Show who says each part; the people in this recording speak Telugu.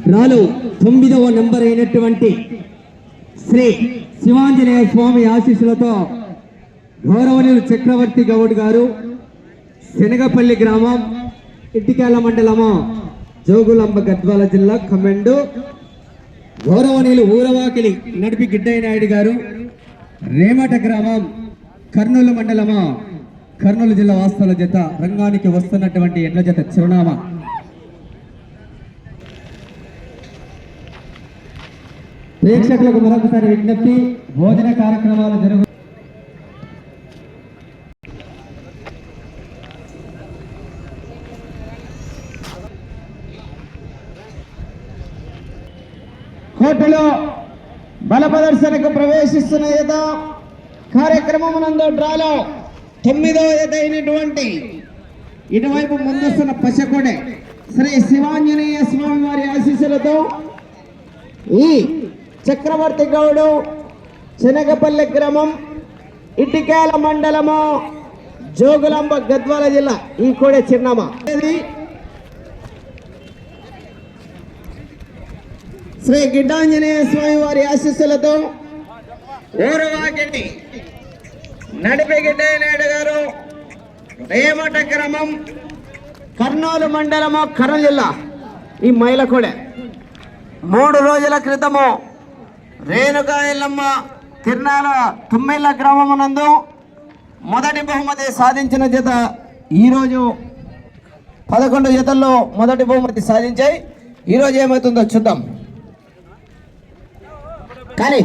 Speaker 1: డ్రాలో 9వ నెంబర్ అయినటువంటి శ్రీ శివాంజనేయ స్వామి ఆశీస్సులతో గౌరవనీయులు చక్రవర్తి గౌడ్ గారు, శనగపల్లి గ్రామం, ఇట్టికేల మండలము, జోగులాంబ గద్వాల జిల్లా కమెండు. గౌరవనీయులు ఊరవాకిలి నడిపి గిడ్డయ్య నాయుడు గారు, రేమట గ్రామం, కర్నూలు మండలము, కర్నూలు జిల్లా వాస్తవుల జత రంగానికి వస్తున్నటువంటి ఎడ్ల జత చిరునామా. ప్రేక్షకులకు మరొకసారి విజ్ఞప్తి, భోజన కార్యక్రమాలు జరుగు కోర్టులో బల ప్రదర్శనకు ప్రవేశిస్తున్న జత కార్యక్రమమునందు డ్రాలో 9వ జత అయినటువంటి ఇటువైపు ముందస్తున్న పశకొడే శ్రీ శివాంజనేయ స్వామి వారి ఆశీస్సులతో ఈ చక్రవర్తి గౌడు, శనగపల్లి గ్రామం, ఇటికేల మండలము, జోగులాంబ గద్వాల జిల్లా ఈ కూడా చిరునామా. శ్రీ గిడ్డాంజనేయ స్వామి వారి ఆశీస్సులతో ఊరవాకిటి నడిపి గిడ్డయ్య నాయుడు గారు, రేమట గ్రామం, కర్నూలు మండలము, కర్నూలు జిల్లా ఈ మైల కూడా 3 రోజుల క్రితము రేణుకా ఎల్లమ్మ తిరునాల తుమ్మిళ్ళ గ్రామమునందు మొదటి బహుమతి సాధించిన జత ఈరోజు 11 జతల్లో మొదటి బహుమతి సాధించాయి. ఈరోజు ఏమవుతుందో చూద్దాం. కానీ